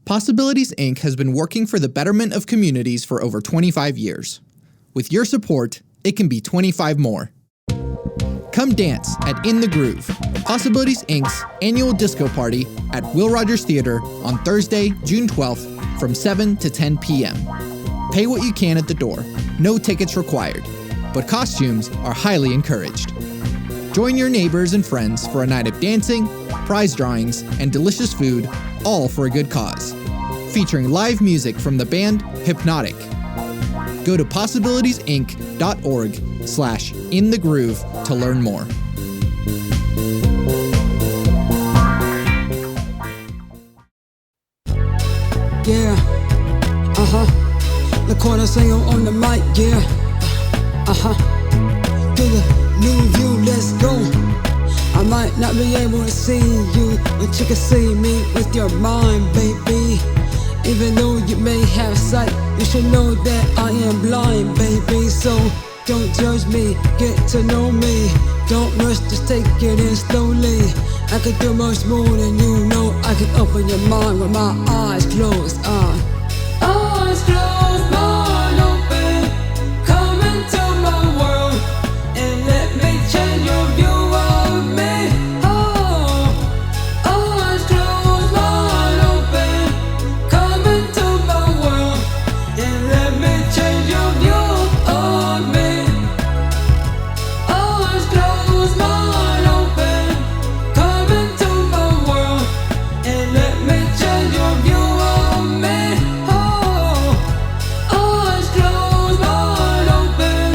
Possibilities, Inc. has been working for the betterment of communities for over 25 years. With your support, it can be 25 more. Come dance at In the Groove, Possibilities, Inc.'s annual disco party at Will Rogers Theater on Thursday, June 12th from 7 to 10 p.m. Pay what you can at the door. No tickets required, but costumes are highly encouraged. Join your neighbors and friends for a night of dancing, prize drawings, and delicious food, all for a good cause. Featuring live music from the band Hypnotic. Go to possibilitiesinc.org/inthegroove to learn more. Yeah, the corner singer on the mic, yeah, to the new view, let's go. I might not be able to see you, but you can see me with your mind, baby. Even though you may have sight, you should know that I am blind, baby. So don't judge me, get to know me. Don't rush, just take it in slowly. I could do much more than you know. I can open your mind with my eyes closed. Eyes closed, mind open. Come into my world and let me change your view of me. Oh, eyes closed, mind open. Come into my world and let me change your view of me. Eyes closed, mind open. Come into my world and let me change your view of me. Oh, eyes closed, mind open.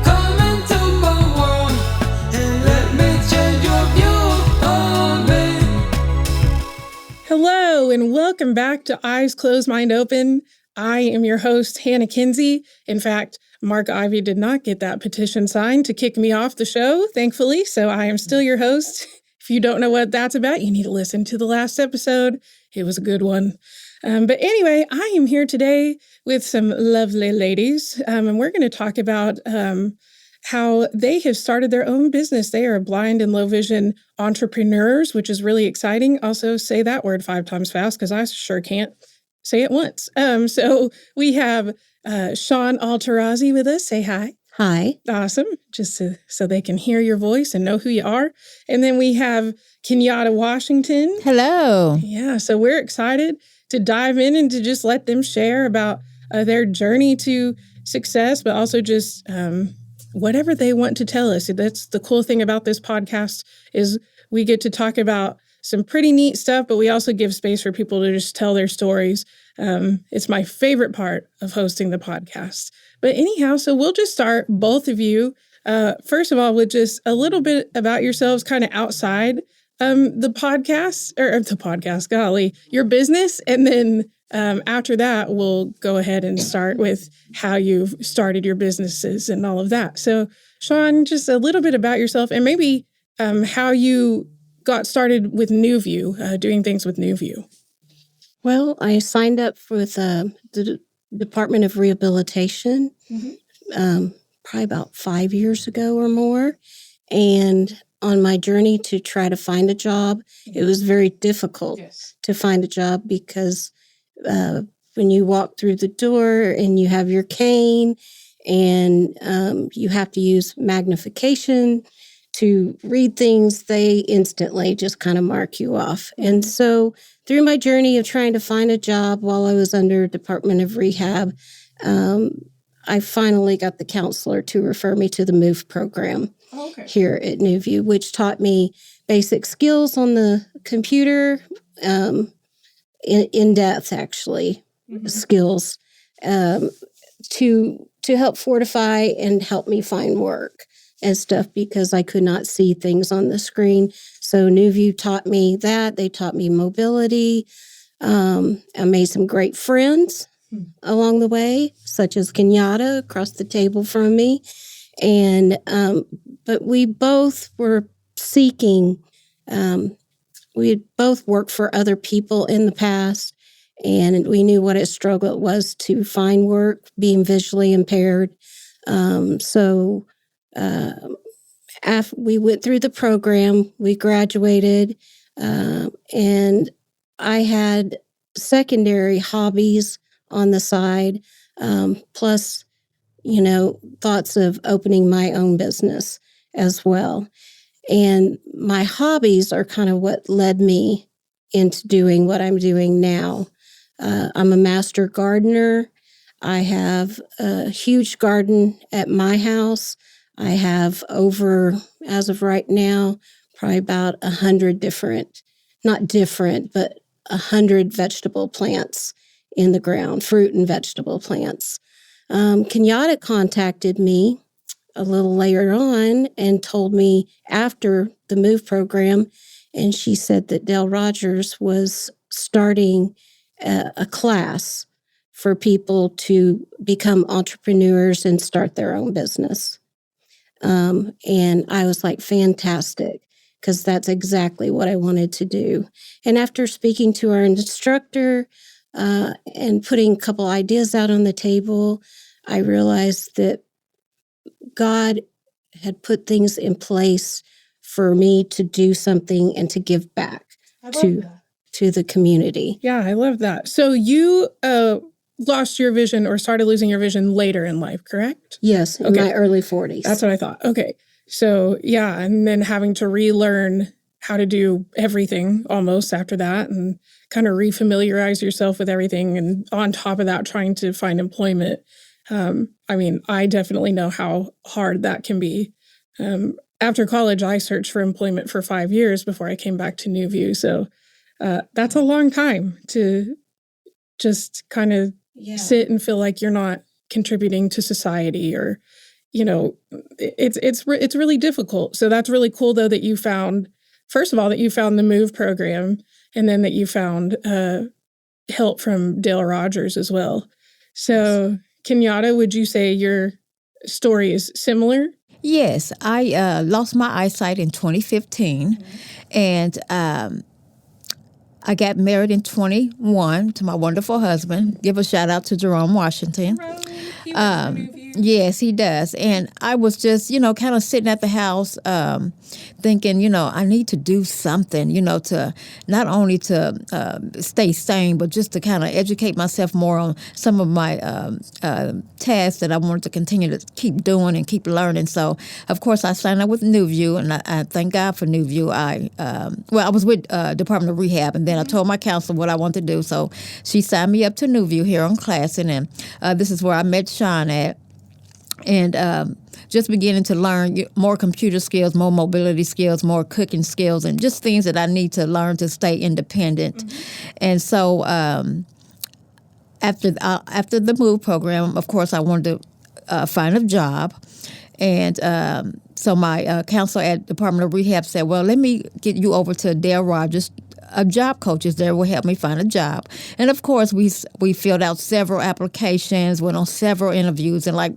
Come into my world and let me change your view of me. Hello, and welcome back to Eyes Closed, Mind Open. I am your host, Hannah Kinsey. In fact, Mark Ivy did not get that petition signed to kick me off the show, thankfully, so I am still your host. If you don't know what that's about, you need to listen to the last episode. It was a good one. But anyway, I am here today with some lovely ladies, and we're going to talk about how they have started their own business. They are blind and low vision entrepreneurs, which is really exciting. Also, say that word 5 times fast because I sure can't say it once. So we have Shawn Alterazi with us. Say hi. Hi. Awesome. Just so they can hear your voice and know who you are. And then we have Kenyatta, Washington. Hello. Yeah. So we're excited to dive in and to just let them share about their journey to success, but also just whatever they want to tell us. That's the cool thing about this podcast is we get to talk about some pretty neat stuff, but we also give space for people to just tell their stories. It's my favorite part of hosting the podcast. But anyhow, so we'll just start, both of you, first of all, with just a little bit about yourselves kind of outside the podcast, golly, your business. And then after that, we'll go ahead and start with how you've started your businesses and all of that. So, Shawn, just a little bit about yourself and maybe how you got started with NewView, doing things with NewView. Well, I signed up with the Department of Rehabilitation probably about 5 years ago or more. And on my journey to try to find a job, it was very difficult to find a job because when you walk through the door and you have your cane and you have to use magnification to read things, they instantly just kind of mark you off. And so through my journey of trying to find a job while I was under Department of Rehab, I finally got the counselor to refer me to the MOVE program here at NewView, which taught me basic skills on the computer, in depth, actually, skills to help fortify and help me find work and stuff because I could not see things on the screen. So NewView taught me that. They taught me mobility. I made some great friends along the way, such as Kenyatta across the table from me. And but we both were seeking, we had both worked for other people in the past, and we knew what a struggle it was to find work, being visually impaired. So after we went through the program, we graduated, and I had secondary hobbies on the side, plus, thoughts of opening my own business as well. And my hobbies are kind of what led me into doing what I'm doing now. I'm a master gardener. I have a huge garden at my house. I have as of right now, probably about 100 but 100 vegetable plants in the ground, fruit and vegetable plants. Kenyatta contacted me a little later on and told me after the MOVE program, and she said that Dale Rogers was starting a class for people to become entrepreneurs and start their own business. And I was like, fantastic, because that's exactly what I wanted to do. And after speaking to our instructor and putting a couple ideas out on the table, I realized that God had put things in place for me to do something and to give back to the community. Yeah, I love that. So you lost your vision or started losing your vision later in life, correct? Yes, in my early 40s. That's what I thought. Okay. So yeah, and then having to relearn how to do everything almost after that and kind of refamiliarize yourself with everything. And on top of that, trying to find employment. I definitely know how hard that can be. After college, I searched for employment for 5 years before I came back to NewView. So that's a long time to just kind of sit and feel like you're not contributing to society, or, it's really difficult. So that's really cool, though, that you found, first of all, that you found the MOVE program, and then that you found help from Dale Rogers as well. So Kenyatta, would you say your story is similar? Yes, I lost my eyesight in 2015, and I got married in 21 to my wonderful husband. Give a shout out to Jerome Washington. Yes, he does. And I was just, kind of sitting at the house thinking, I need to do something, to not only to stay sane, but just to kind of educate myself more on some of my tasks that I wanted to continue to keep doing and keep learning. So, of course, I signed up with NewView, and I thank God for NewView. I was with Department of Rehab, and then I told my counselor what I wanted to do. So she signed me up to NewView here on Classen, and this is where I met Shawn at. And just beginning to learn more computer skills, more mobility skills, more cooking skills, and just things that I need to learn to stay independent. Mm-hmm. And so after the MOVE program, of course, I wanted to find a job. And so my counselor at Department of Rehab said, well, let me get you over to Dale Rogers. A job coaches there will help me find a job. And of course, we filled out several applications, went on several interviews. And like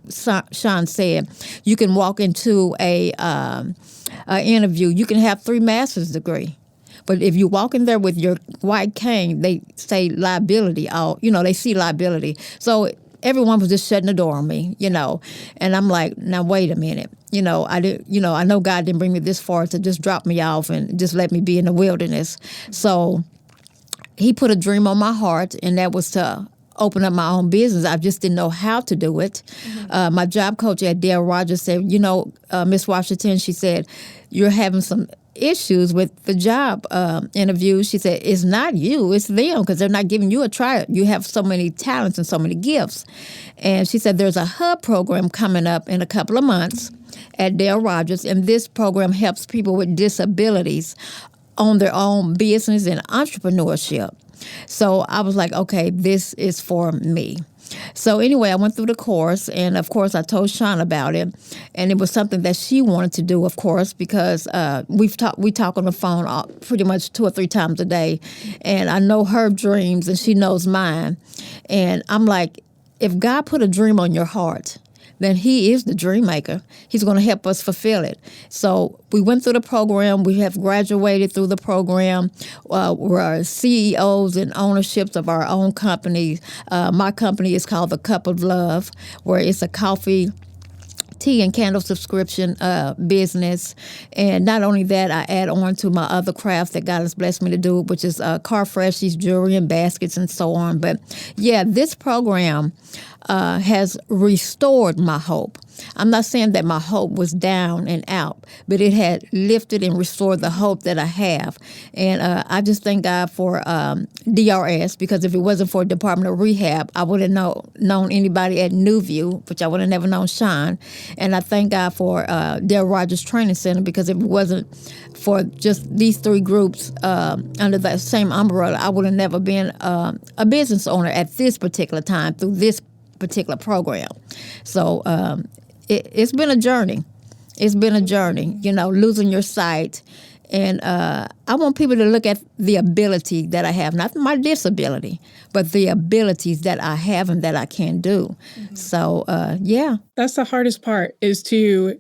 Shawn said, you can walk into a interview. You can have 3 master's degrees. But if you walk in there with your white cane, they say liability. They see liability. So everyone was just shutting the door on me, And I'm like, now wait a minute. I know God didn't bring me this far to just drop me off and just let me be in the wilderness. So he put a dream on my heart, and that was to open up my own business. I just didn't know how to do it. Mm-hmm. My job coach at Dale Rogers said, Miss Washington, she said, you're having some issues with the job interview. She said, it's not you, it's them, because they're not giving you a try. You have so many talents and so many gifts. And she said, there's a hub program coming up in a couple of months at Dale Rogers, and this program helps people with disabilities own their own business and entrepreneurship. So I was like, okay, this is for me. So anyway, I went through the course, and of course I told Shawn about it, and it was something that she wanted to do, of course, because we talk on the phone pretty much 2 or 3 times a day, and I know her dreams and she knows mine. And I'm like, if God put a dream on your heart, then he is the dream maker. He's going to help us fulfill it. So we went through the program. We have graduated through the program. We're CEOs and ownerships of our own companies. My company is called The Cup of Love, where it's a coffee tea and candle subscription business. And not only that, I add on to my other craft that God has blessed me to do, which is car freshies, jewelry, and baskets, and so on. But yeah, this program has restored my hope. I'm not saying that my hope was down and out, but it had lifted and restored the hope that I have. And I just thank God for DRS, because if it wasn't for Department of Rehab, I wouldn't known anybody at NewView, which I would have never known Shawn. And I thank God for Dale Rogers Training Center, because if it wasn't for just these three groups under the same umbrella, I would have never been a business owner at this particular time through this particular program. So it's been a journey. It's been a journey, losing your sight. And I want people to look at the ability that I have, not my disability, but the abilities that I have and that I can do. Mm-hmm. So, yeah. That's the hardest part, is to,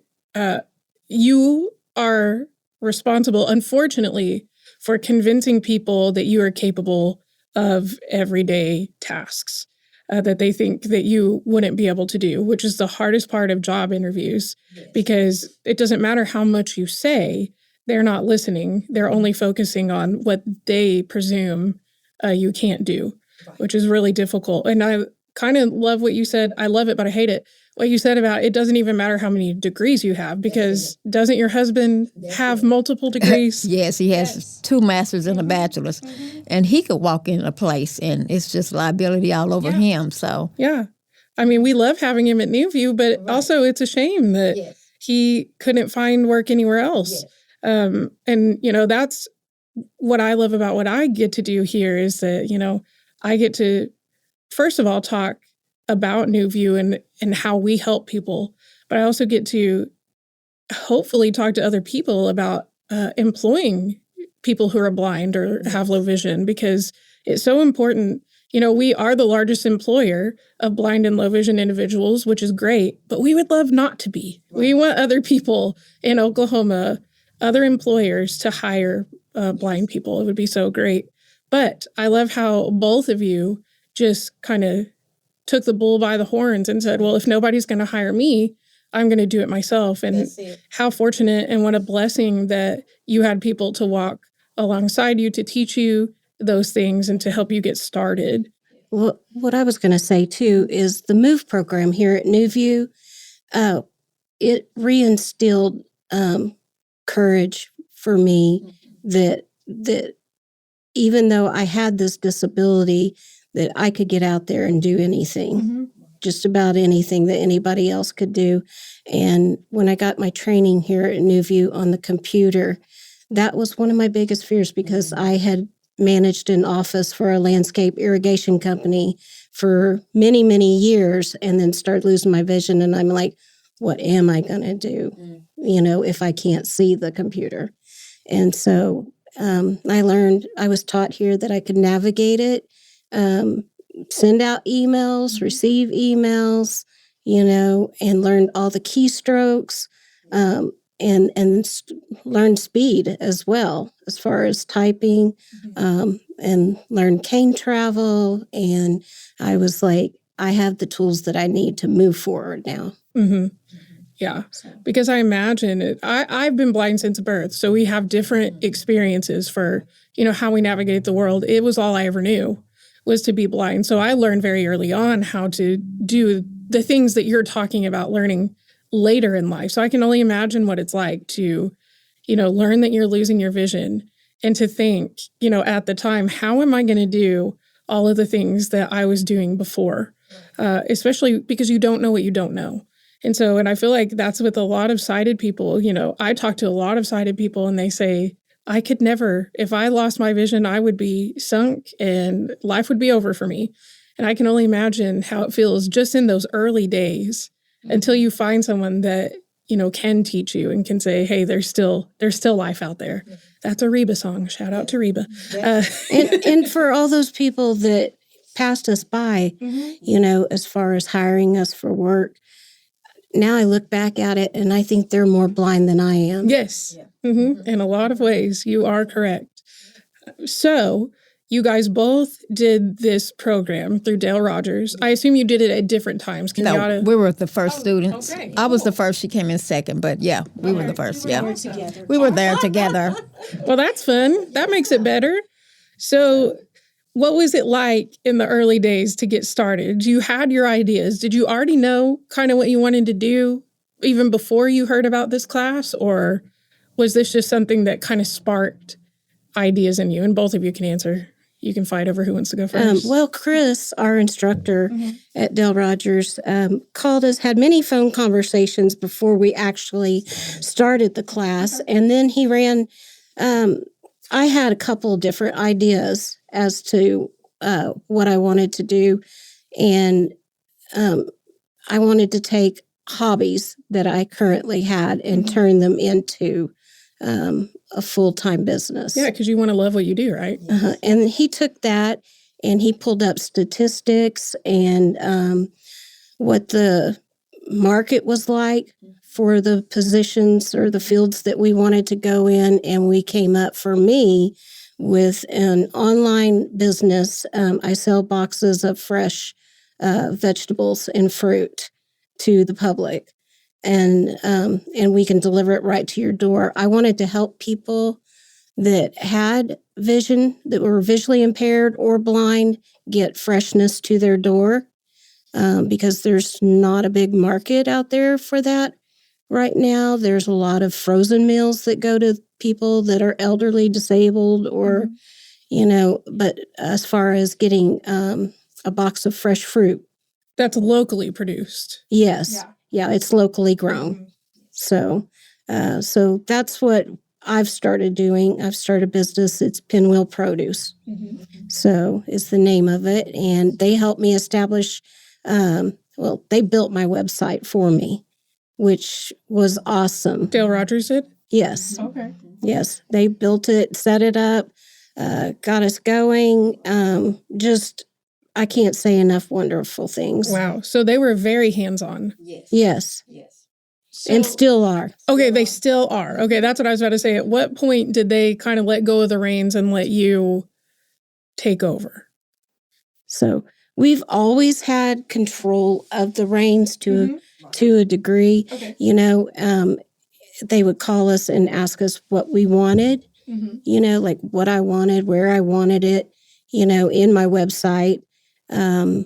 you are responsible, unfortunately, for convincing people that you are capable of everyday tasks that they think that you wouldn't be able to do, which is the hardest part of job interviews, because it doesn't matter how much you say, they're not listening. They're only focusing on what they presume you can't do, which is really difficult. And I kind of love what you said. I love it, but I hate it. What you said about it doesn't even matter how many degrees you have, because doesn't your husband have multiple degrees? Yes, he has 2 masters and a bachelor's. Mm-hmm. And he could walk in a place and it's just liability all over him. So yeah. I mean, we love having him at NewView, but also it's a shame that he couldn't find work anywhere else. And, that's what I love about what I get to do here, is that, I get to, first of all, talk about NewView and how we help people, but I also get to hopefully talk to other people about employing people who are blind or have low vision, because it's so important. We are the largest employer of blind and low vision individuals, which is great, but we would love not to be. Right. We want other people in Oklahoma, other employers, to hire blind people. It would be so great. But I love how both of you just kind of took the bull by the horns and said, well, if nobody's going to hire me, I'm going to do it myself. And how fortunate and what a blessing that you had people to walk alongside you, to teach you those things and to help you get started. Well, what I was going to say, too, is the MOVE program here at NewView, it reinstilled courage for me that even though I had this disability, that I could get out there and do anything, just about anything that anybody else could do. And when I got my training here at NewView on the computer, that was one of my biggest fears, because I had managed an office for a landscape irrigation company for many, many years, and then started losing my vision. And I'm like, what am I going to do, if I can't see the computer? And so I was taught here that I could navigate it, send out emails, receive emails, and learn all the keystrokes, and learn speed as well, as far as typing, and learn cane travel. And I was like, I have the tools that I need to move forward now. Mm-hmm. Yeah, because I imagine I've been blind since birth, so we have different experiences for, how we navigate the world. It was all I ever knew, was to be blind. So I learned very early on how to do the things that you're talking about learning later in life. So I can only imagine what it's like to, learn that you're losing your vision, and to think, at the time, how am I going to do all of the things that I was doing before, especially because you don't know what you don't know. And I feel like that's with a lot of sighted people. I talk to a lot of sighted people, and they say, I could never, if I lost my vision, I would be sunk and life would be over for me. And I can only imagine how it feels just in those early days, until you find someone that, can teach you and can say, hey, there's still life out there. That's a Reba song. Shout out to Reba. And for all those people that passed us by, as far as hiring us for work, now I look back at it and I think they're more blind than I am. Yes. In a lot of ways, you are correct. So you guys both did this program through Dale Rogers. I assume you did it at different times. No, we were the first students. okay, I was the first. She came in second, but yeah, we were the first. Yeah, we were there together. Well, that's fun. That makes it better. So what was it like in the early days to get started? You had your ideas. Did you already know kind of what you wanted to do even before you heard about this class? Or was this just something that kind of sparked ideas in you? And both of you can answer. You can fight over who wants to go first. Well, Chris, our instructor at Dale Rogers, called us, had many phone conversations before we actually started the class. And then he ran, I had a couple of different ideas as to what I wanted to do. And I wanted to take hobbies that I currently had and turn them into a full-time business. Yeah, because you want to love what you do, right? And he took that and he pulled up statistics and what the market was like for the positions or the fields that we wanted to go in. And we came up, for me, with an online business. I sell boxes of fresh vegetables and fruit to the public. And we can deliver it right to your door. I wanted to help people that had vision, that were visually impaired or blind, get freshness to their door, because there's not a big market out there for that right now. There's a lot of frozen meals that go to people that are elderly, disabled, or, but as far as getting a box of fresh fruit. That's locally produced. Yes. Yeah, it's locally grown. So that's what I've started doing. I've started a business. It's Pinwheel Produce. So it's the name of it. And they helped me establish, they built my website for me, which was awesome. Dale Rogers did? Yes. Okay. Yes. They built it, set it up, got us going. I can't say enough wonderful things. Wow. So they were very hands-on. Yes. And still are. Okay, they still are. Okay, that's what I was about to say. At what point did they kind of let go of the reins and let you take over? So we've always had control of the reins to a degree. Okay. They would call us and ask us what we wanted, like what I wanted, where I wanted it, in my website. And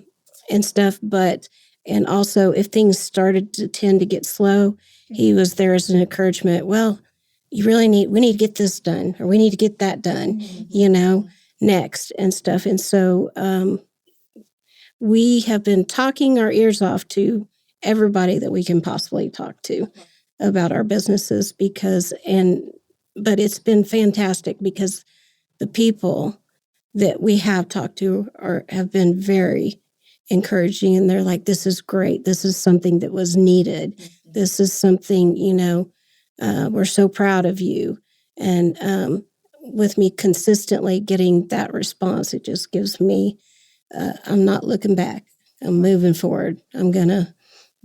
stuff, and also if things started to tend to get slow, he was there as an encouragement. Well, we need to get this done, or we need to get that done, next and stuff. And so, we have been talking our ears off to everybody that we can possibly talk to about our businesses but it's been fantastic because the people that we have talked to have been very encouraging, and they're like, this is great. This is something that was needed. This is something, we're so proud of you. And with me consistently getting that response, it just gives me, I'm not looking back. I'm moving forward. I'm going to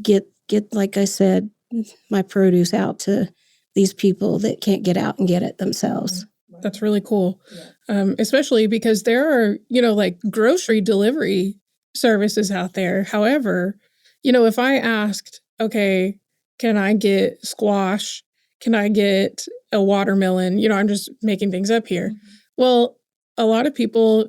get, like I said, my produce out to these people that can't get out and get it themselves. That's really cool. Especially because there are, like grocery delivery services out there. However, if I asked, okay, can I get squash? Can I get a watermelon? I'm just making things up here. Well, a lot of people,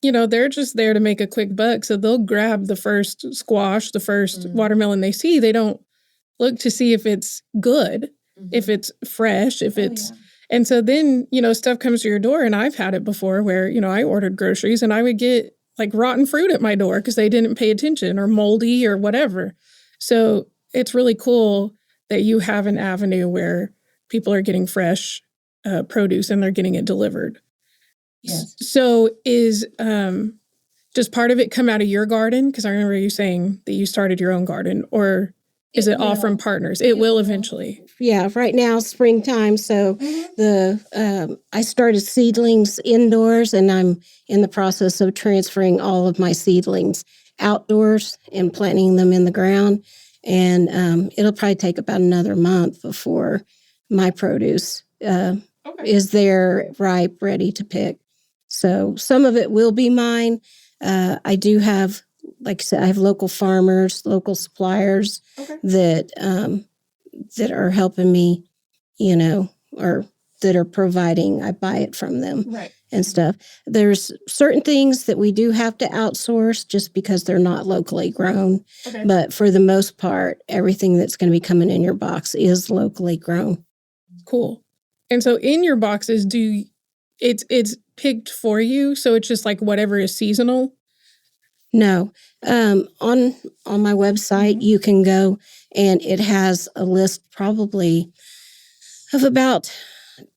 they're just there to make a quick buck. So they'll grab the first squash, the first watermelon they see. They don't look to see if it's good, if it's fresh, if it's... And so then, stuff comes to your door, and I've had it before where, I ordered groceries and I would get like rotten fruit at my door because they didn't pay attention, or moldy or whatever. So it's really cool that you have an avenue where people are getting fresh produce and they're getting it delivered. Yes. So does part of it come out of your garden? Because I remember you saying that you started your own garden, or is it all from partners? It will eventually. Yeah, right now, springtime. So I started seedlings indoors, and I'm in the process of transferring all of my seedlings outdoors and planting them in the ground. And it'll probably take about another month before my produce is there, ripe, ready to pick. So some of it will be mine. I do have, like I said, I have local farmers, local suppliers that are helping me, or that are providing. I buy it from them and stuff. There's certain things that we do have to outsource just because they're not locally grown. But for the most part, everything that's going to be coming in your box is locally grown. Cool. And so in your boxes, it's picked for you, so it's just like whatever is seasonal? No. On my website, you can go and it has a list probably of about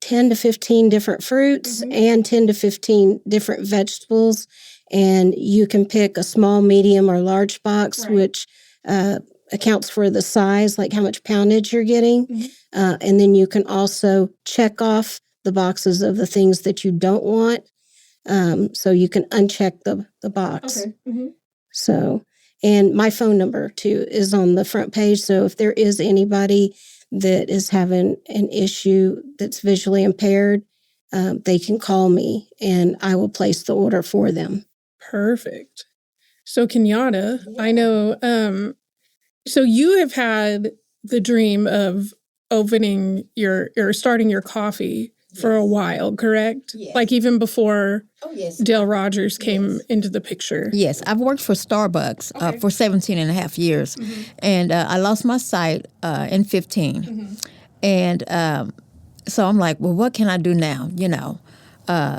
10 to 15 different fruits and 10 to 15 different vegetables. And you can pick a small, medium, or large box, which accounts for the size, like how much poundage you're getting. And then you can also check off the boxes of the things that you don't want. So you can uncheck the box. So, and my phone number too is on the front page. So if there is anybody that is having an issue that's visually impaired, they can call me and I will place the order for them. Perfect. So Kenyatta, I know, so you have had the dream of opening starting your coffee for a while, correct? Yes. Like even before yes. Dale Rogers came into the picture. Yes, I've worked for Starbucks for 17 and a half years. And I lost my sight in 15. And so I'm like, well, what can I do now,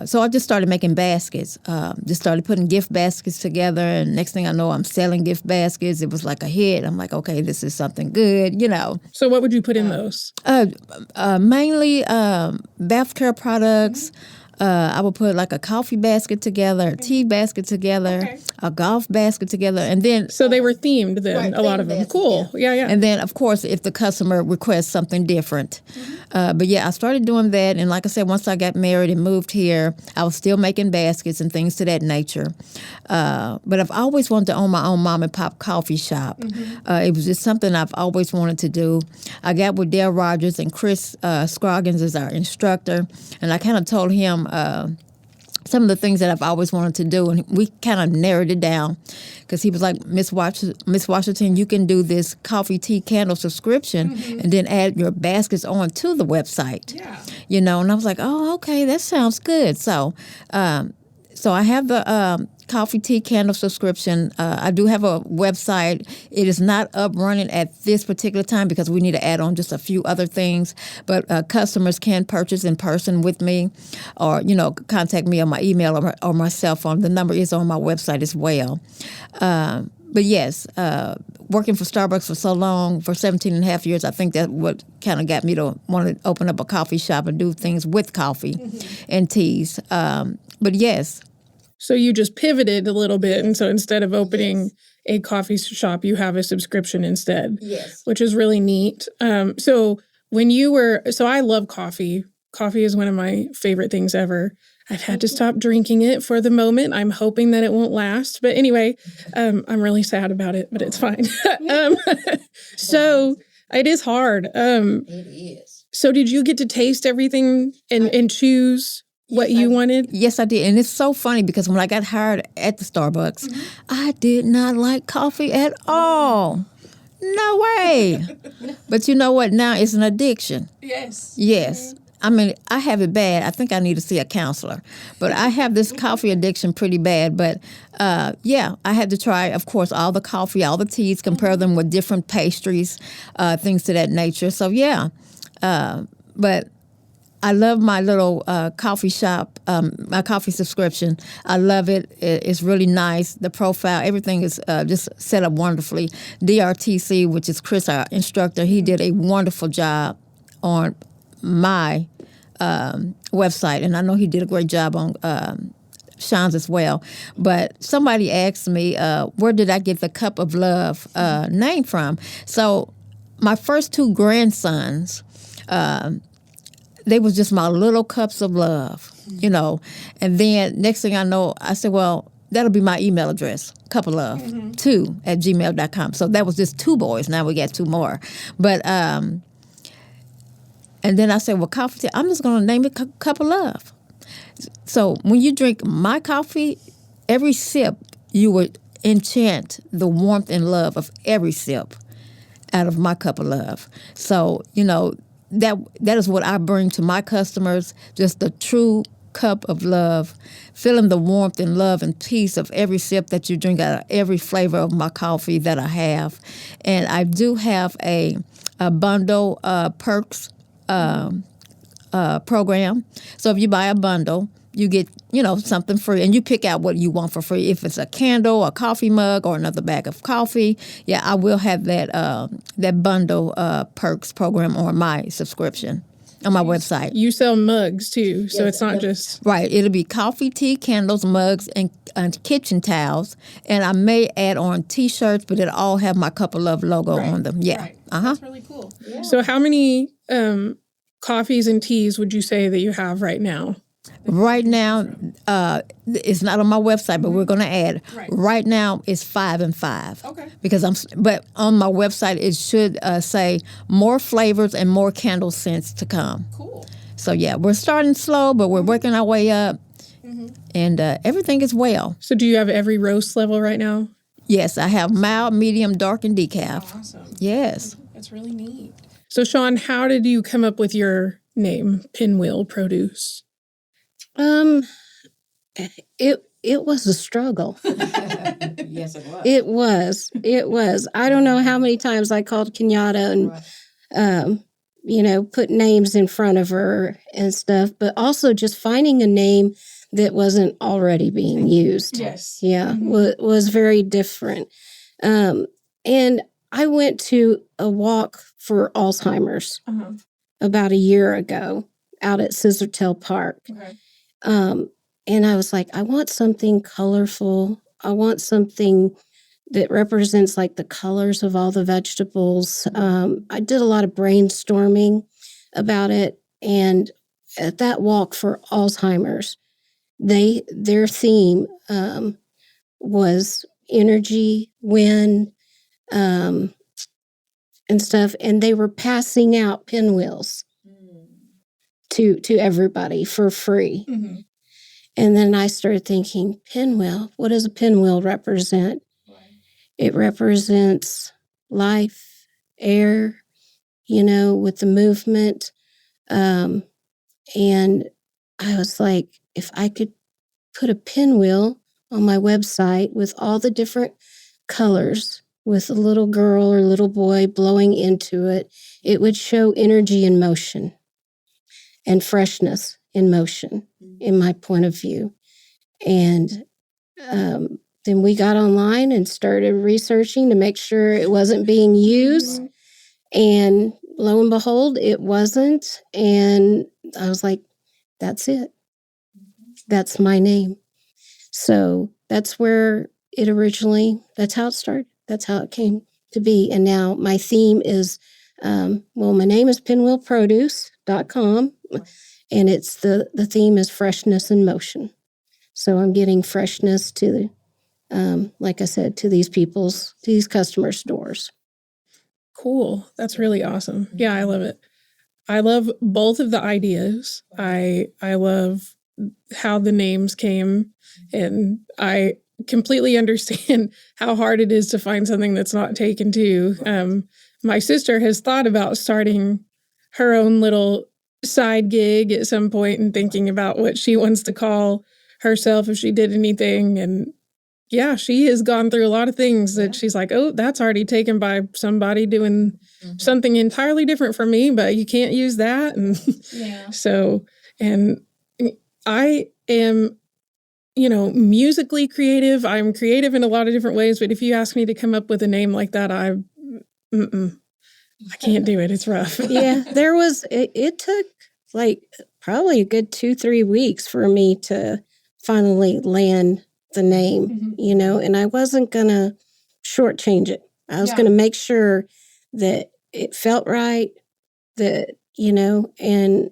So I just started making baskets, just started putting gift baskets together. And next thing I know, I'm selling gift baskets. It was like a hit. I'm like, okay, this is something good, So what would you put in those? Mainly bath care products. I would put like a coffee basket together, a tea basket together, a golf basket together, and then... So they were themed then, a lot of them. baskets, Cool. Yeah. And then, of course, if the customer requests something different. But yeah, I started doing that, and like I said, once I got married and moved here, I was still making baskets and things to that nature. But I've always wanted to own my own mom and pop coffee shop. It was just something I've always wanted to do. I got with Dale Rogers, and Chris Scroggins is our instructor, and I kind of told him some of the things that I've always wanted to do, and we kind of narrowed it down because he was like, Miss Washington, you can do this coffee, tea, candle subscription and then add your baskets on to the website. And I was like, oh, okay, that sounds good. So I have the coffee, tea, candle subscription. I do have a website. It is not up running at this particular time because we need to add on just a few other things. But customers can purchase in person with me or, contact me on my email or my cell phone. The number is on my website as well. But yes, working for Starbucks for so long, for 17 and a half years, I think that what kind of got me to want to open up a coffee shop and do things with coffee and teas. But yes. So you just pivoted a little bit, and so instead of opening a coffee shop, you have a subscription instead. Yes. Which is really neat. So I love coffee. Coffee is one of my favorite things ever. I've had to stop drinking it for the moment. I'm hoping that it won't last. But anyway, I'm really sad about it, but it's fine. So it is hard. It is. So did you get to taste everything and choose what you wanted? Yes, I did. And it's so funny because when I got hired at the Starbucks, I did not like coffee at all. No way. But you know what? Now it's an addiction. Yes. Yes. I mean, I have it bad. I think I need to see a counselor. But I have this coffee addiction pretty bad. But, I had to try, of course, all the coffee, all the teas, compare them with different pastries, things to that nature. So, yeah. But I love my little coffee shop, my coffee subscription. I love it. It's really nice. The profile, everything is just set up wonderfully. DRTC, which is Chris, our instructor, he did a wonderful job on my website. And I know he did a great job on Shawn's as well. But somebody asked me, where did I get the Cup of Love name from? So my first two grandsons, they was just my little cups of love, And then next thing I know, I said, well, that'll be my email address, cupoflove2@gmail.com. So that was just two boys. Now we got two more. But, and then I said, well, coffee tea, I'm just going to name it Cup of Love. So when you drink my coffee, every sip, you would enchant the warmth and love of every sip out of my cup of love. So, that is what I bring to my customers, just the true cup of love, feeling the warmth and love and peace of every sip that you drink out of every flavor of my coffee that I have. And I do have a bundle perks program. So if you buy a bundle, you get, something free, and you pick out what you want for free. If it's a candle, a coffee mug, or another bag of coffee, I will have that bundle perks program on my subscription on my website. You sell mugs too, so it's not just... Right. It'll be coffee, tea, candles, mugs, and kitchen towels. And I may add on T-shirts, but it'll all have my Cup of Love logo on them. Yeah. Right. That's really cool. Yeah. So how many coffees and teas would you say that you have right now? Right now, it's not on my website, but we're going to add. Right now, it's 5 and 5. Okay. But on my website, it should say more flavors and more candle scents to come. Cool. So we're starting slow, but we're working our way up, and everything is well. So do you have every roast level right now? Yes, I have mild, medium, dark, and decaf. Awesome. Yes. That's really neat. So Shawn, how did you come up with your name, Pinwheel Produce? It was a struggle. Yes, it was. It was. I don't know how many times I called Kenyatta and, put names in front of her and stuff, but also just finding a name that wasn't already being used. Yes. Yeah, was very different. And I went to a walk for Alzheimer's about a year ago out at Scissortail Park. Okay. And I was like, I want something colorful. I want something that represents like the colors of all the vegetables. I did a lot of brainstorming about it. And at that walk for Alzheimer's, their theme was energy, wind, and stuff. And they were passing out pinwheels to everybody for free. Mm-hmm. And then I started thinking, pinwheel, what does a pinwheel represent? Right. It represents life, air, with the movement. And I was like, if I could put a pinwheel on my website with all the different colors, with a little girl or little boy blowing into it, it would show energy in motion and freshness in motion, in my point of view. And then we got online and started researching to make sure it wasn't being used. And lo and behold, it wasn't. And I was like, that's it. That's my name. So that's where that's how it started. That's how it came to be. And now my theme is, my name is pinwheelproduce.com. And it's the theme is freshness in motion. So I'm getting freshness to like I said, to these customer stores. Cool. That's really awesome. Yeah, I love it. I love both of the ideas. I love how the names came, and I completely understand how hard it is to find something that's not taken too. My sister has thought about starting her own little side gig at some point and thinking about what she wants to call herself if she did anything. And yeah, she has gone through a lot of things that she's like, oh, that's already taken by somebody doing something entirely different from me, but you can't use that. And so, and I am, musically creative. I'm creative in a lot of different ways, but if you ask me to come up with a name like that, I can't do it. It's rough. Yeah, it took like probably a good 2-3 weeks for me to finally land the name, and I wasn't going to shortchange it. I was going to make sure that it felt right, that, and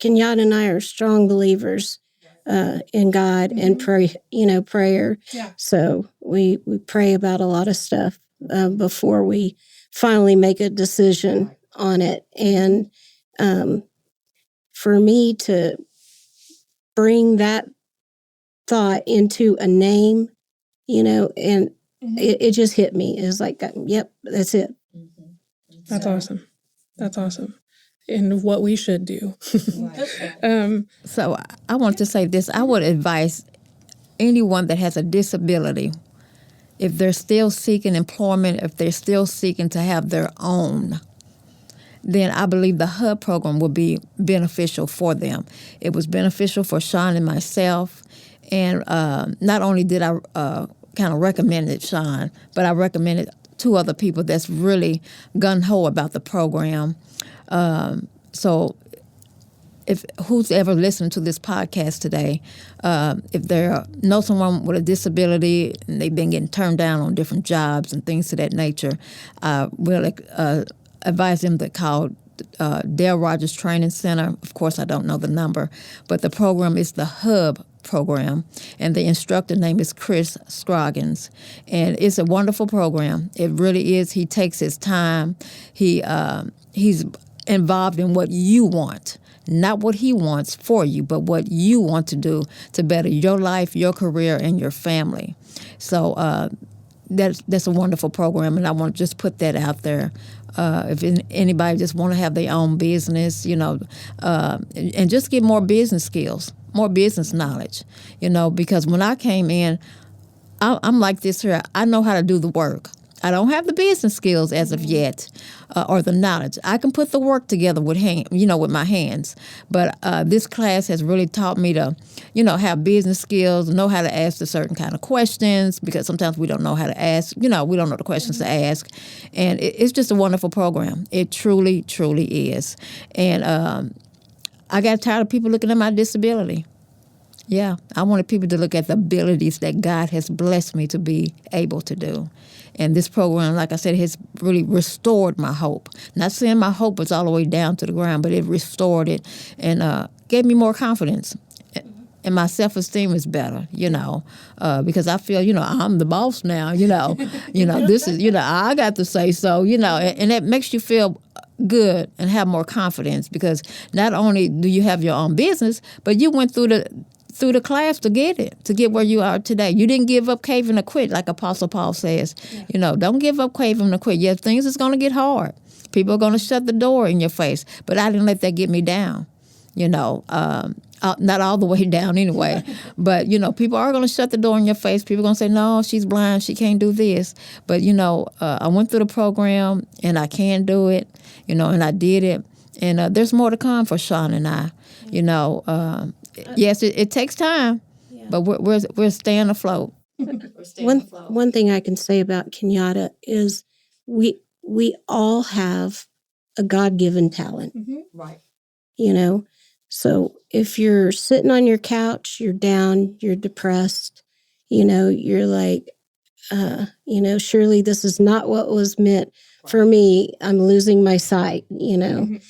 Kenyatta and I are strong believers in God and prayer. Yeah. So we pray about a lot of stuff before we finally make a decision on it. And for me to bring that thought into a name, and it just hit me. It was like, yep, that's it. That's awesome. That's awesome. And what we should do. So I want to say this. I would advise anyone that has a disability, if they're still seeking employment, if they're still seeking to have their own, then I believe the HUB program will be beneficial for them. It was beneficial for Shawn and myself. And not only did I kind of recommend it, Shawn, but I recommended 2 other people that's really gung-ho about the program. So if who's ever listened to this podcast today, if they know someone with a disability and they've been getting turned down on different jobs and things of that nature, we'll advise them to call Dale Rogers Training Center. Of course, I don't know the number, but the program is the HUB program, and the instructor name is Chris Scroggins, and it's a wonderful program. It really is. He takes his time. He's involved in what you want, not what he wants for you, but what you want to do to better your life, your career, and your family. So that's a wonderful program, and I want to just put that out there. If anybody just want to have their own business, and just get more business skills, more business knowledge, because when I came in, I'm like this here. I know how to do the work. I don't have the business skills as of yet, or the knowledge. I can put the work together with with my hands. But this class has really taught me to, have business skills, know how to ask the certain kind of questions, because sometimes we don't know how to ask. We don't know the questions to ask, and it's just a wonderful program. It truly, truly is. And I got tired of people looking at my disability. Yeah, I wanted people to look at the abilities that God has blessed me to be able to do. And this program, like I said, has really restored my hope. Not saying my hope was all the way down to the ground, but it restored it and gave me more confidence. And my self-esteem is better, because I feel, I'm the boss now, this is, I got to say so, and it makes you feel good and have more confidence, because not only do you have your own business, but you went through the class to get where you are today. You didn't give up, caving, or quit, like Apostle Paul says. Yeah. Don't give up, caving, or quit. Yeah, things is going to get hard. People are going to shut the door in your face, but I didn't let that get me down. Not all the way down anyway, but people are going to shut the door in your face. People are going to say, no, she's blind, she can't do this. But I went through the program and I can do it, and I did it. And there's more to come for Shawn and I. Yes, it takes time, but we're staying afloat. One thing I can say about Kenyatta is we all have a God-given talent. Right. So if you're sitting on your couch, you're down, you're depressed, you're like, surely this is not what was meant for me. I'm losing my sight, you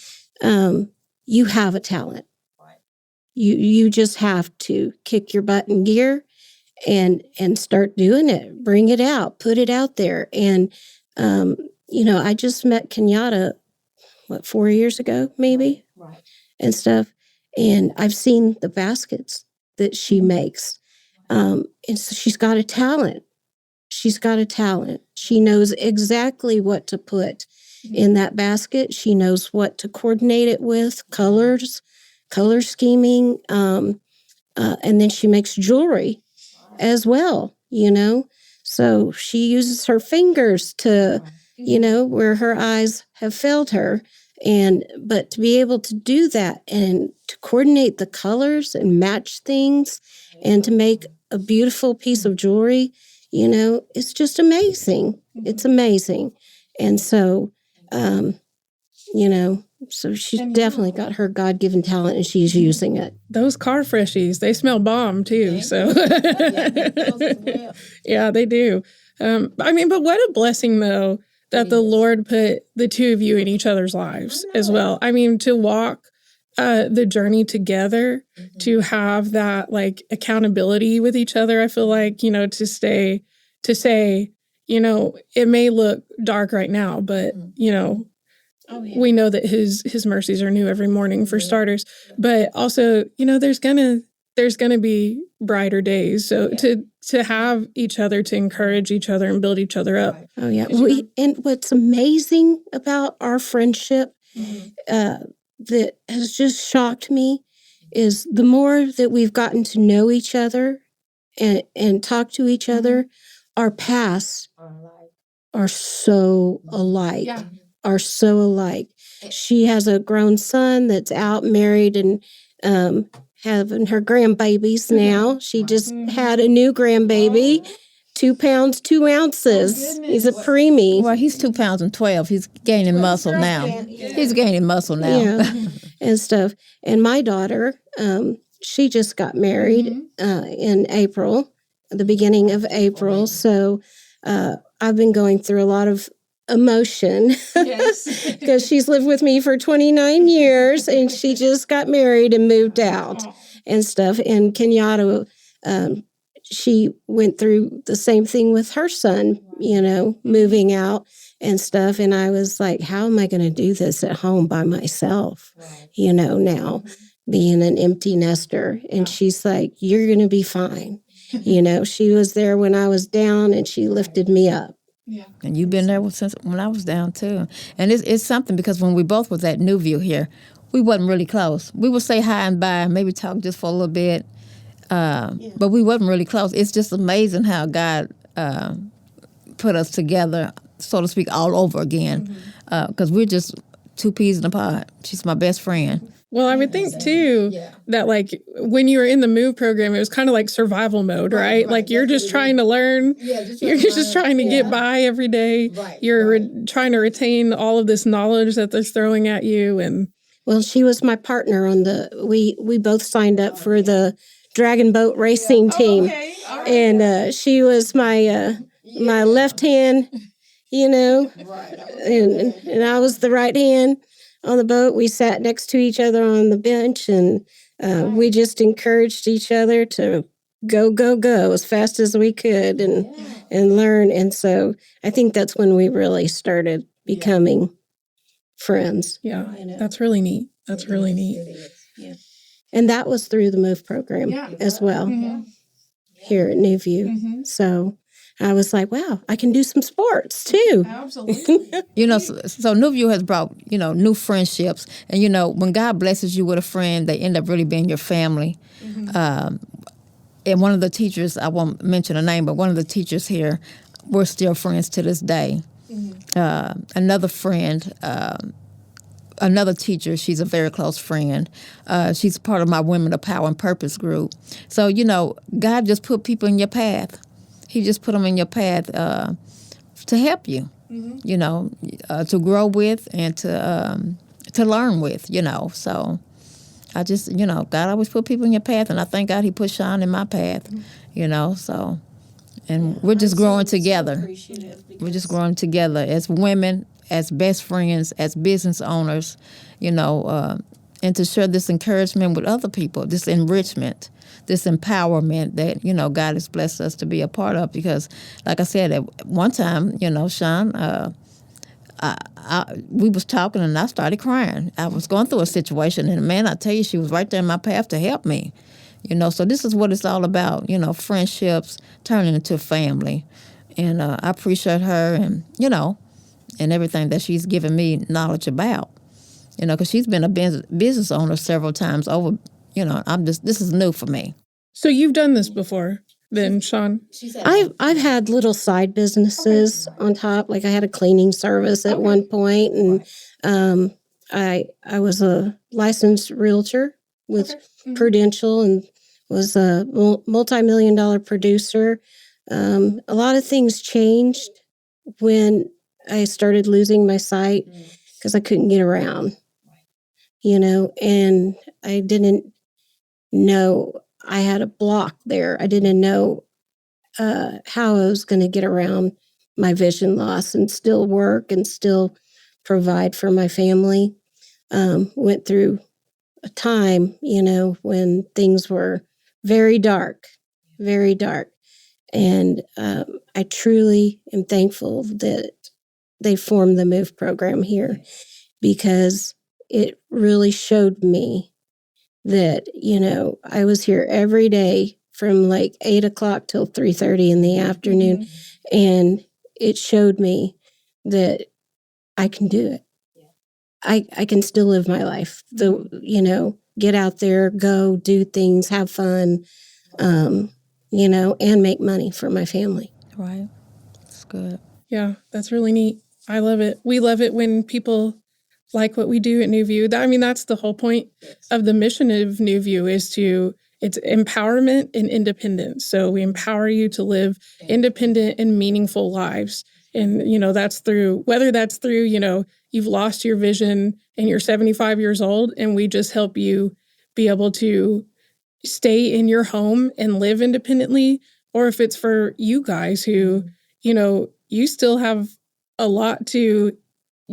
have a talent. You just have to kick your butt in gear and start doing it. Bring it out. Put it out there. And, I just met Kenyatta, 4 years ago, maybe? Right. And stuff. And I've seen the baskets that she makes. And so she's got a talent. She knows exactly what to put in that basket. She knows what to coordinate it with, color scheming, and then she makes jewelry as well, So she uses her fingers to, where her eyes have failed her. But to be able to do that and to coordinate the colors and match things and to make a beautiful piece of jewelry, it's just amazing. It's amazing. And so, so she's definitely got her God-given talent and she's using it. Those car freshies, they smell bomb too. Yeah. So yeah, they do. But what a blessing though, that the Lord put the two of you in each other's lives as well. To walk the journey together, to have that accountability with each other. I feel like, to say, it may look dark right now, but, we know that his mercies are new every morning for starters. But also, there's there's going to be brighter days. So to have each other, to encourage each other and build each other up. Oh yeah. And what's amazing about our friendship that has just shocked me is the more that we've gotten to know each other and talk to each other, our paths are so alike. Are so alike. She has a grown son that's out, married, and having her grandbabies now. She just had a new grandbaby, 2 pounds, 2 ounces. He's a preemie. Well, he's 2 pounds and 12. He's gaining muscle now. He's gaining muscle now. Yeah, and stuff. And my daughter, she just got married in April, the beginning of April. So I've been going through a lot of emotion because she's lived with me for 29 years and she just got married and moved out and stuff. And Kenyatta, she went through the same thing with her son, moving out and stuff. And I was like, how am I going to do this at home by myself, now being an empty nester? And she's like, you're going to be fine. She was there when I was down and she lifted me up. Yeah. And you've been there since when I was down too. And it's something because when we both was at NewView here, we wasn't really close. We would say hi and bye, maybe talk just for a little bit, but we wasn't really close. It's just amazing how God put us together, so to speak, all over again, because we're just 2 peas in a pod. She's my best friend. Well, I would think, too, that, like, when you were in the MOVE program, it was kind of like survival mode, right? Like, you're just trying to learn. You're just trying to get by every day. You're trying to retain all of this knowledge that they're throwing at you. And well, she was my partner on we both signed up for the Dragon Boat racing team. And she was my left hand, and I was the right hand. On the boat, we sat next to each other on the bench, and we just encouraged each other to go as fast as we could and learn. And so I think that's when we really started becoming friends. Yeah, that's really neat. That's really neat. Yeah. And that was through the MOVE program as well here at NewView. So I was like, wow, I can do some sports too. Absolutely. So NewView has brought, new friendships. And, when God blesses you with a friend, they end up really being your family. And one of the teachers, I won't mention a name, but one of the teachers here, we're still friends to this day. Another friend, another teacher, she's a very close friend. She's part of my Women of Power and Purpose group. So, God just put people in your path. He just put them in your path to help you, to grow with and to learn with, So I just, God always put people in your path, and I thank God He put Shawn in my path, So, and we're just growing together. We're just growing together as women, as best friends, as business owners, and to share this encouragement with other people, this enrichment, this empowerment that, God has blessed us to be a part of. Because, like I said, at one time, Shawn, we was talking and I started crying. I was going through a situation, and man, I tell you, she was right there in my path to help me. So this is what it's all about, friendships turning into family. And I appreciate her and, and everything that she's given me knowledge about, because she's been a business owner several times over. This is new for me. So you've done this before then, Shawn? I've had little side businesses on top. Like I had a cleaning service at one point, and I was a licensed realtor with Prudential and was a multi-million-dollar producer. A lot of things changed when I started losing my sight because I couldn't get around, and I didn't know I had a block there. I didn't know how I was going to get around my vision loss and still work and still provide for my family. Went through a time, when things were very dark. And I truly am thankful that they formed the MOVE program here because it really showed me that, I was here every day from like 8 o'clock till 3:30 in the afternoon. And it showed me that I can do it. I can still live my life. Get out there, go do things, have fun, and make money for my family. Right. That's good. Yeah, that's really neat. I love it. We love it when people like what we do at NewView. I mean, that's the whole point of the mission of NewView it's empowerment and independence. So we empower you to live independent and meaningful lives. And, whether that's through, you've lost your vision and you're 75 years old, and we just help you be able to stay in your home and live independently, or if it's for you guys who, you still have a lot to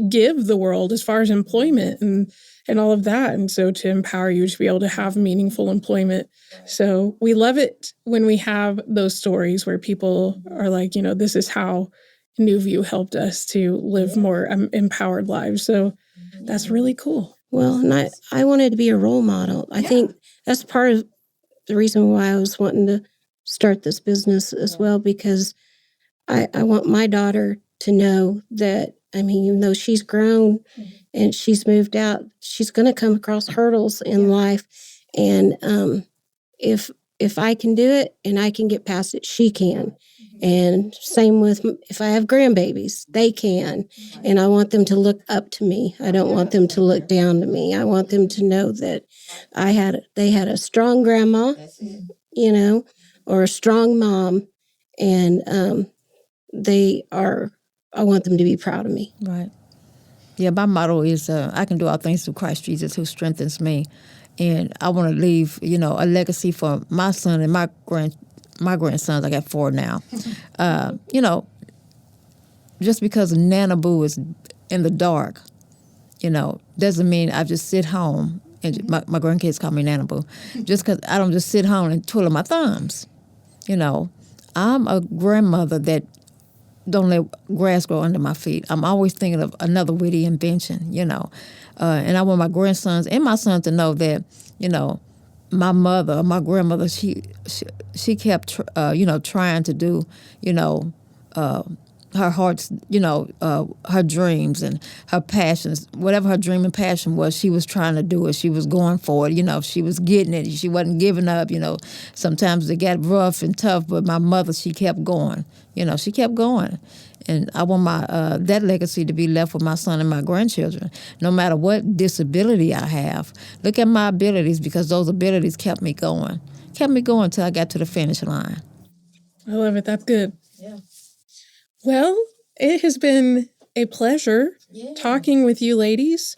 give the world as far as employment and all of that. And so to empower you to be able to have meaningful employment. So we love it when we have those stories where people are like, this is how NewView helped us to live more empowered lives. So that's really cool. Well, and I wanted to be a role model. I think that's part of the reason why I was wanting to start this business as well, because I want my daughter to know that, even though she's grown and she's moved out, she's going to come across hurdles in life. And if I can do it and I can get past it, she can. And same with if I have grandbabies, they can. And I want them to look up to me. I don't want them to look down to me. I want them to know that they had a strong grandma, or a strong mom. And I want them to be proud of me. Right. Yeah, my motto is I can do all things through Christ Jesus who strengthens me. And I want to leave, a legacy for my son and my grandsons. I got 4 now. Just because Nana Boo is in the dark, doesn't mean I just sit home. And my grandkids call me Nana Boo. Just because I don't just sit home and twiddle my thumbs. I'm a grandmother that don't let grass grow under my feet. I'm always thinking of another witty invention, and I want my grandsons and my son to know that, my mother, my grandmother, she kept, trying to do, her heart's, her dreams and her passions, whatever her dream and passion was, she was trying to do it. She was going for it, she was getting it. She wasn't giving up, Sometimes it got rough and tough, but my mother, she kept going, she kept going. And I want my that legacy to be left with my son and my grandchildren, no matter what disability I have. Look at my abilities, because those abilities kept me going until I got to the finish line. I love it. That's good. Yeah. Well, it has been a pleasure talking with you ladies.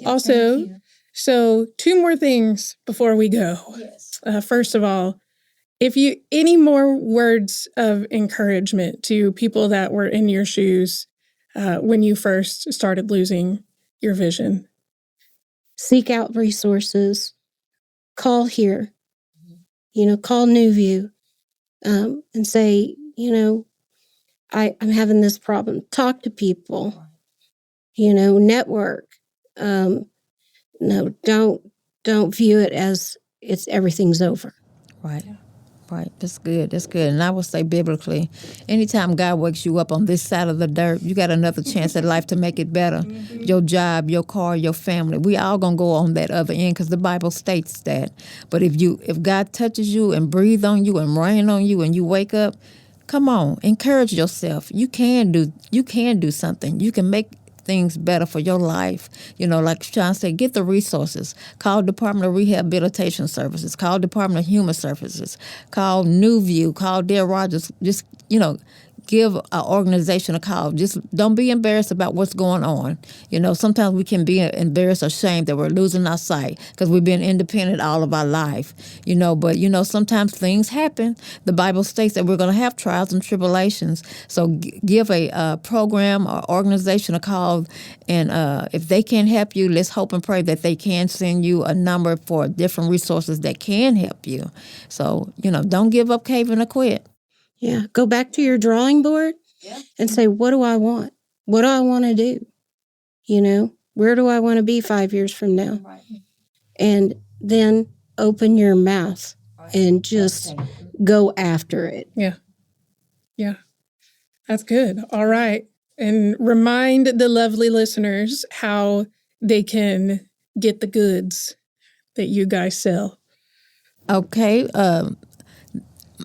Also, so 2 more things before we go. Yes. First of all, if you any more words of encouragement to people that were in your shoes when you first started losing your vision. Seek out resources. Call here. Call NewView and say, I'm having this problem. Talk to people. Network. No, don't view it as everything's over. Right. Right. That's good. That's good. And I would say biblically, anytime God wakes you up on this side of the dirt, you got another chance at life to make it better. Your job, your car, your family. We all going to go on that other end because the Bible states that. But if God touches you and breathe on you and rain on you and you wake up, come on, encourage yourself. You can do something. You can make things better for your life. Like Shawn said, get the resources. Call Department of Rehabilitation Services. Call Department of Human Services. Call NewView. Call Dale Rogers. Just, give an organization a call. Just don't be embarrassed about what's going on. Sometimes we can be embarrassed or ashamed that we're losing our sight because we've been independent all of our life. But sometimes things happen. The Bible states that we're going to have trials and tribulations. So give a program or organization a call, and if they can't help you, let's hope and pray that they can send you a number for different resources that can help you. So, don't give up, cave in, or quit. Yeah, go back to your drawing board and say, what do I want? What do I want to do? Where do I want to be 5 years from now? Right. And then open your mouth and just go after it. Yeah. Yeah. That's good. All right. And remind the lovely listeners how they can get the goods that you guys sell. Okay.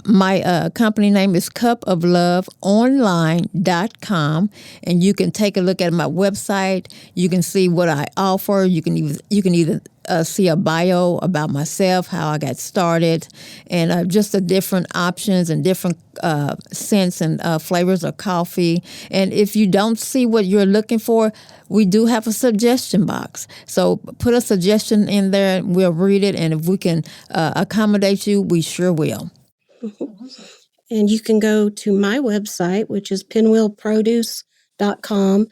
My company name is cupofloveonline.com, and you can take a look at my website. You can see what I offer. You can either see a bio about myself, how I got started, and just the different options and different scents and flavors of coffee. And if you don't see what you're looking for, we do have a suggestion box. So put a suggestion in there, and we'll read it. And if we can accommodate you, we sure will. And you can go to my website, which is pinwheelproduce.com,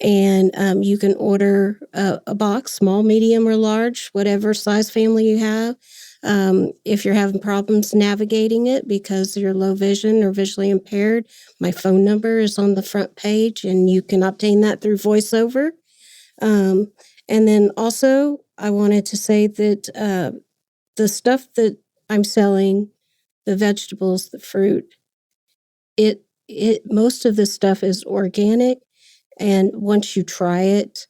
and you can order a box, small, medium, or large, whatever size family you have. If you're having problems navigating it because you're low vision or visually impaired, my phone number is on the front page, and you can obtain that through VoiceOver. And then also, I wanted to say that the stuff that I'm selling, the vegetables, the fruit, most of this stuff is organic. And once you try it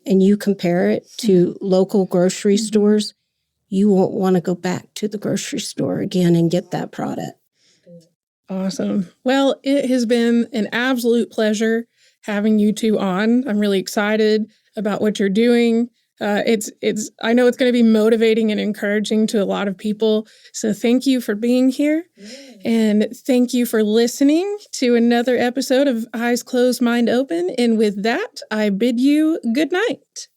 and you compare it to local grocery stores, you won't want to go back to the grocery store again and get that product. Awesome. Well, it has been an absolute pleasure having you two on. I'm really excited about what you're doing. I know it's going to be motivating and encouraging to a lot of people. So thank you for being here. And thank you for listening to another episode of Eyes Closed, Mind Open. And with that, I bid you good night.